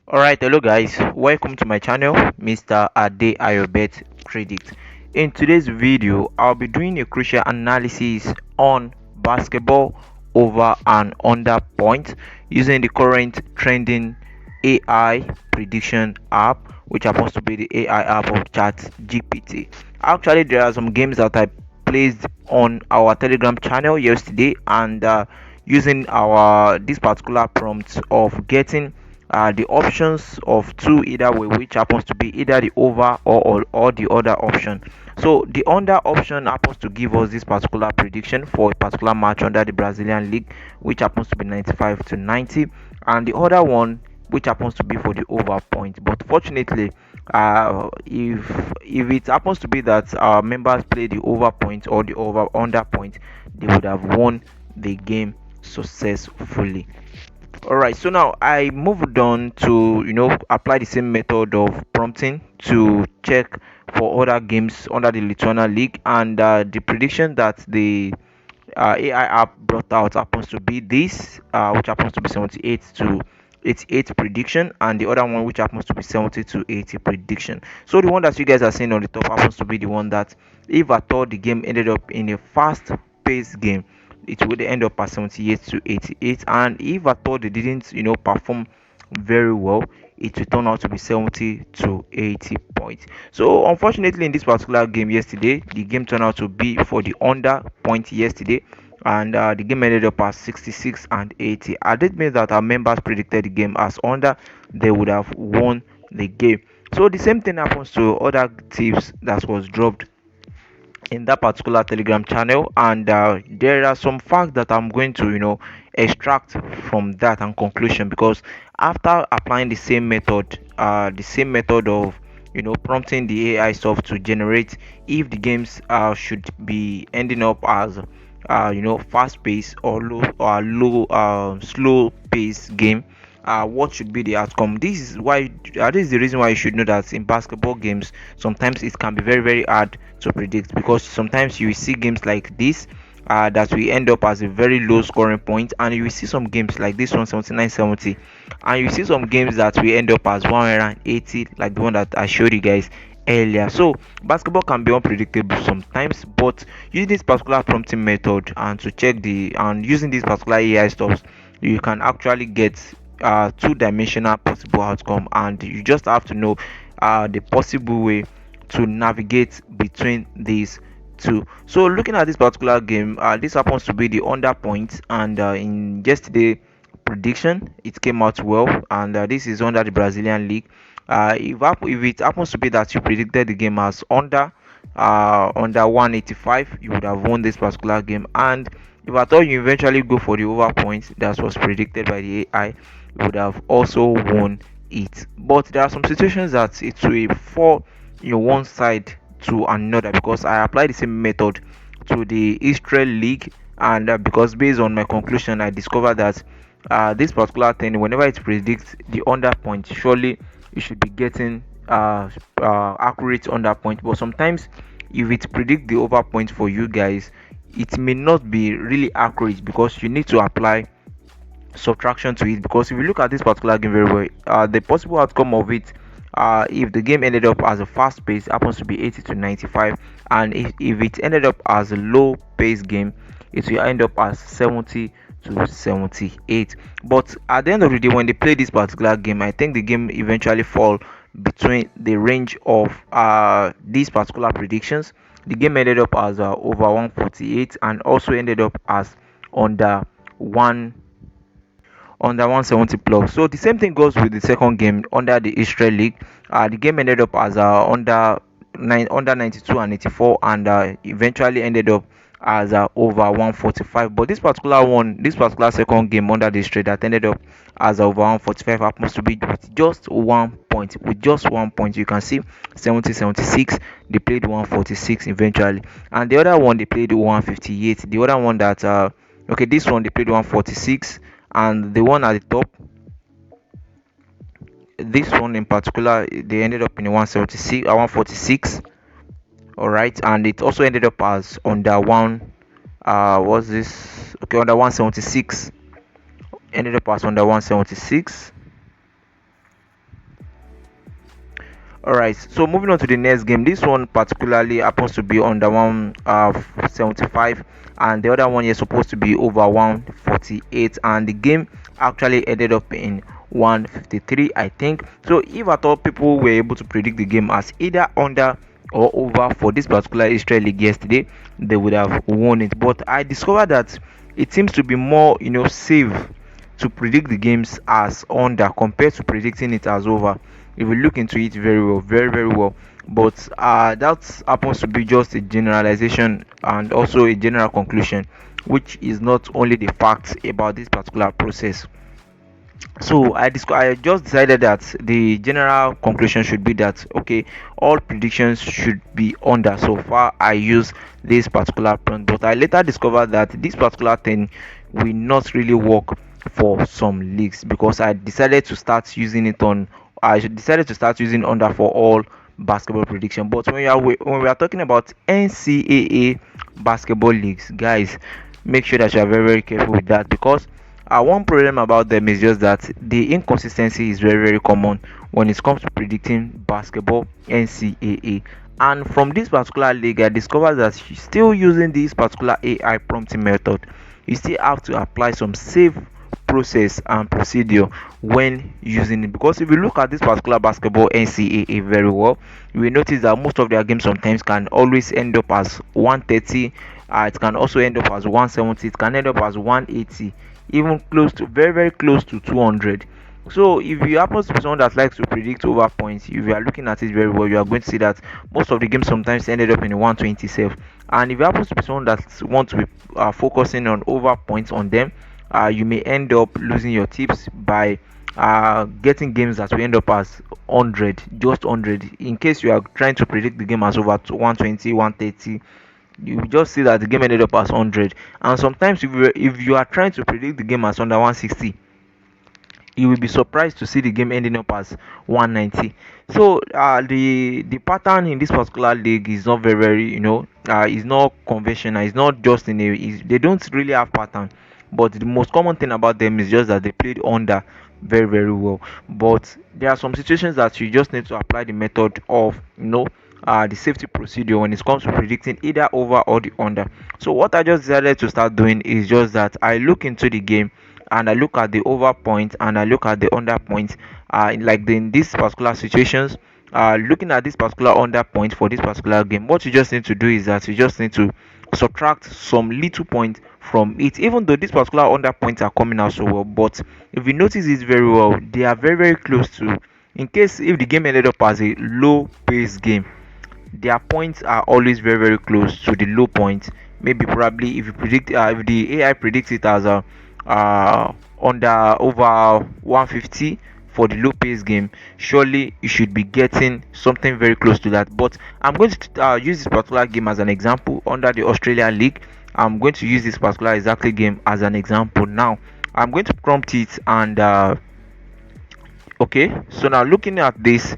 Alright, hello guys, welcome to my channel, Mr. Ade Ayobet Predict. In today's video, I'll be doing a crucial analysis on basketball over and under point using the current trending AI prediction app, which happens to be the AI app of ChatGPT. Actually, there are some games that I placed on our Telegram channel yesterday, and using our this particular prompt of getting the options of two either way, which happens to be either the over or the other option. So the under option happens to give us this particular prediction for a particular match under the Brazilian league, which happens to be 95 to 90, and the other one which happens to be for the over point. But fortunately, if it happens to be that our members play the over point or the over under point, they would have won the game successfully. All right, so now I moved on to apply the same method of prompting to check for other games under the Lithuania League, and the prediction that the AI app brought out happens to be this, which happens to be 78 to 88 prediction, and the other one which happens to be 70 to 80 prediction. So the one that you guys are seeing on the top happens to be the one that, if at all the game ended up in a fast-paced game, it would end up at 78 to 88, and if at all they didn't perform very well, it will turn out to be 70 to 80 points. So unfortunately, in this particular game yesterday, the game turned out to be for the under point yesterday, and the game ended up at 66 and 80. I did mean that our members predicted the game as under, they would have won the game. So the same thing happens to other tips that was dropped in that particular Telegram channel, and there are some facts that I'm going to extract from that and conclusion, because after applying the same method of prompting the AI stuff to generate if the games should be ending up as fast paced or low slow paced game, what should be the outcome. This is the reason why you should know that in basketball games sometimes it can be very very hard to predict, because sometimes you will see games like this that will end up as a very low scoring point, and you will see some games like this one 79-70, and you see some games that will end up as 180, like the one that I showed you guys earlier. So basketball can be unpredictable sometimes, but using this particular prompting method and to check the and using this particular AI stuff, you can actually get two-dimensional possible outcome, and you just have to know the possible way to navigate between these two. So looking at this particular game, this happens to be the under point, and in yesterday prediction it came out well, and this is under the Brazilian league. If it happens to be that you predicted the game as under 185, you would have won this particular game, and if at all you eventually go for the over point that was predicted by the AI, you would have also won it. But there are some situations that it will fall one side to another, because I applied the same method to the Israel league, and because based on my conclusion I discovered that this particular thing, whenever it predicts the under point, surely you should be getting accurate under point. But sometimes if it predicts the over point for you guys, it may not be really accurate, because you need to apply subtraction to it. Because if you look at this particular game very well, the possible outcome of it, if the game ended up as a fast pace, happens to be 80 to 95, and if it ended up as a low pace game, it will end up as 70 to 78. But at the end of the day, when they play this particular game, I think the game eventually fall between the range of these particular predictions. The game ended up as over 148, and also ended up as under one under 170 plus. So the same thing goes with the second game under the Israel League. The game ended up as under 92 and 84, and eventually ended up as over 145. But this particular second game under the Israel that ended up as over 145 happens to be with just 1 point. With just 1 point, you can see 70-76. They played 146 eventually, and the other one they played 158. The other one that okay, this one they played 146, and the one at the top, this one in particular, they ended up in 176 146. All right, and it also ended up as under one what's this okay under 176, ended up as under 176. All right, so moving on to the next game. This one particularly happens to be under 175, and the other one is supposed to be over 148, and the game actually ended up in 153, I think. So if at all people were able to predict the game as either under or over for this particular Israel League yesterday, they would have won it. But I discovered that it seems to be more, safe to predict the games as under compared to predicting it as over. If we look into it very well, very very well. But that happens to be just a generalization and also a general conclusion, which is not only the facts about this particular process. So I just decided that the general conclusion should be that okay, all predictions should be under. So far I use this particular prompt, but I later discovered that this particular thing will not really work for some leagues, because I decided to start using under for all basketball prediction. But when we are talking about NCAA basketball leagues, guys, make sure that you are very very careful with that, because one problem about them is just that the inconsistency is very very common when it comes to predicting basketball NCAA. And from this particular league, I discovered that still using this particular AI prompting method, you still have to apply some safe process and procedure when using it. Because if you look at this particular basketball NCAA very well, you will notice that most of their games sometimes can always end up as 130. It can also end up as 170. It can end up as 180, even close to very very close to 200. So if you happen to be someone that likes to predict over points, if you are looking at it very well, you are going to see that most of the games sometimes ended up in 127. And if you happen to be someone that wants to be focusing on over points on them, you may end up losing your tips by getting games that will end up as 100, just 100. In case you are trying to predict the game as over to 120, 130, you just see that the game ended up as 100. And sometimes if you are trying to predict the game as under 160, you will be surprised to see the game ending up as 190. So the pattern in this particular league is not very very, is not conventional. It's not just they don't really have pattern, but the most common thing about them is just that they played under very very well. But there are some situations that you just need to apply the method of, the safety procedure when it comes to predicting either over or the under. So what I just decided to start doing is just that I look into the game and I look at the over point and I look at the under point. In these particular situations, looking at this particular under point for this particular game, what you just need to do is that you just need to subtract some little point from it, even though these particular under points are coming out so well. But if you notice it very well, they are very very close to, in case if the game ended up as a low pace game, their points are always very very close to the low point. Maybe probably if you predict, if the AI predicts it as a under over 150 for the low pace game, surely you should be getting something very close to that. But I'm going to use this particular game as an example under the Australian League. I'm going to use this particular exactly game as an example now. I'm going to prompt it and okay, so now looking at this,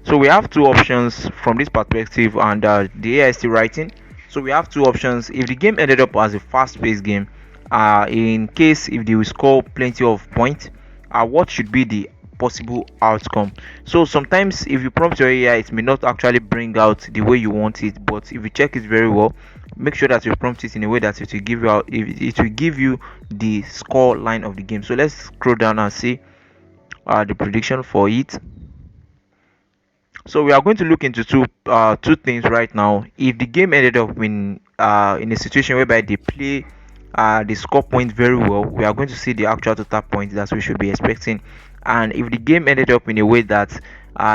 so we have two options from this perspective, and the AI is still writing. So we have two options. If the game ended up as a fast-paced game, in case if they will score plenty of points, what should be the possible outcome? So sometimes if you prompt your AI, it may not actually bring out the way you want it. But if you check it very well, make sure that you prompt it in a way that it will give you it will give you the score line of the game. So let's scroll down and see the prediction for it. So we are going to look into two things right now. If the game ended up in a situation whereby they play the score point very well, we are going to see the actual total points that we should be expecting. And if the game ended up in a way that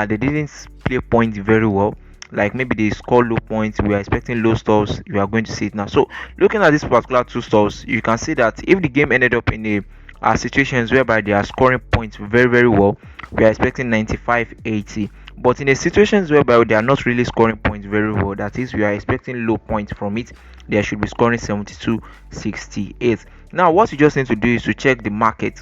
they didn't play points very well, like maybe they score low points, we are expecting low stalls, you are going to see it now. So looking at this particular two stalls, you can see that if the game ended up in a situations whereby they are scoring points very very well, we are expecting 95-80. But in a situations whereby they are not really scoring points very well, that is, we are expecting low points from it, they should be scoring 72-68. Now what you just need to do is to check the market,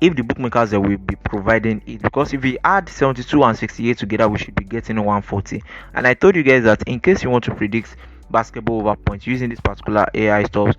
if the bookmakers that will be providing it, because if we add 72 and 68 together, we should be getting 140. And I told you guys that in case you want to predict basketball over points using this particular AI stuff,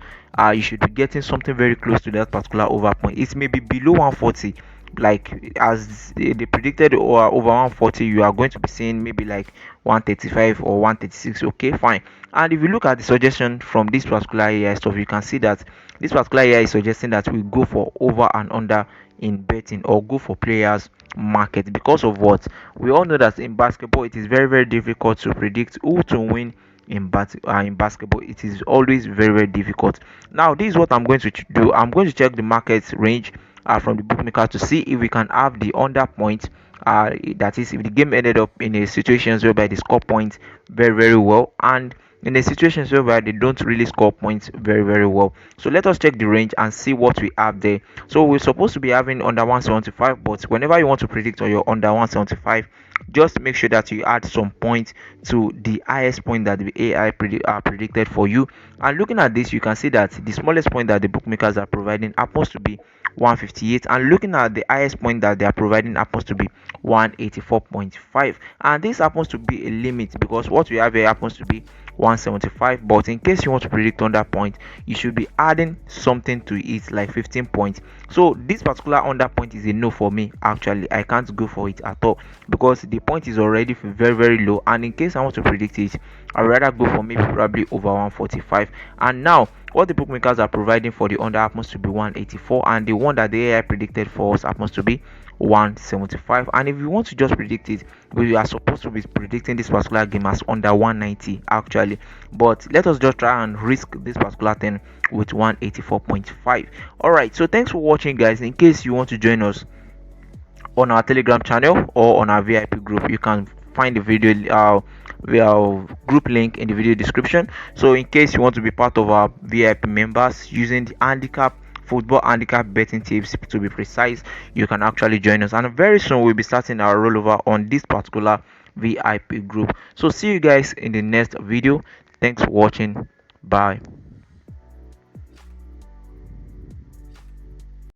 you should be getting something very close to that particular over point. It may be below 140, like as they predicted, or over 140, you are going to be seeing maybe like 135 or 136. Okay, fine. And if you look at the suggestion from this particular AI stuff, you can see that this particular AI is suggesting that we go for over and under in betting, or go for players market, because of what we all know that in basketball it is very difficult to predict who to win in basketball. It is always very difficult. Now this is what I'm going to do. I'm going to check the market range from the bookmaker to see if we can have the under point, that is if the game ended up in a situation whereby they score points very well, and in a situation whereby they don't really score points very well. So let us check the range and see what we have there. So we're supposed to be having under 175, but whenever you want to predict on your under 175, just make sure that you add some points to the highest point that the AI predicted for you. And looking at this, you can see that the smallest point that the bookmakers are providing happens to be 158, and looking at the highest point that they are providing happens to be 184.5. And this happens to be a limit, because what we have here happens to be 175, but in case you want to predict on that point, you should be adding something to it, like 15 points. So this particular under point is a no for me. Actually, I can't go for it at all, because the point is already very low, and in case I want to predict it, I'd rather go for maybe probably over 145. And now what the bookmakers are providing for the under happens to be 184, and the one that the AI predicted for us happens to be 175. And if you want to just predict it, we are supposed to be predicting this particular game as under 190 actually, but let us just try and risk this particular thing with 184.5. All right, so thanks for watching, guys. In case you want to join us on our Telegram channel or on our VIP group, you can find the video group link in the video description. So in case you want to be part of our VIP members using the football handicap betting tips to be precise, you can actually join us, and very soon we'll be starting our rollover on this particular VIP group. So see you guys in the next video. Thanks for watching. Bye.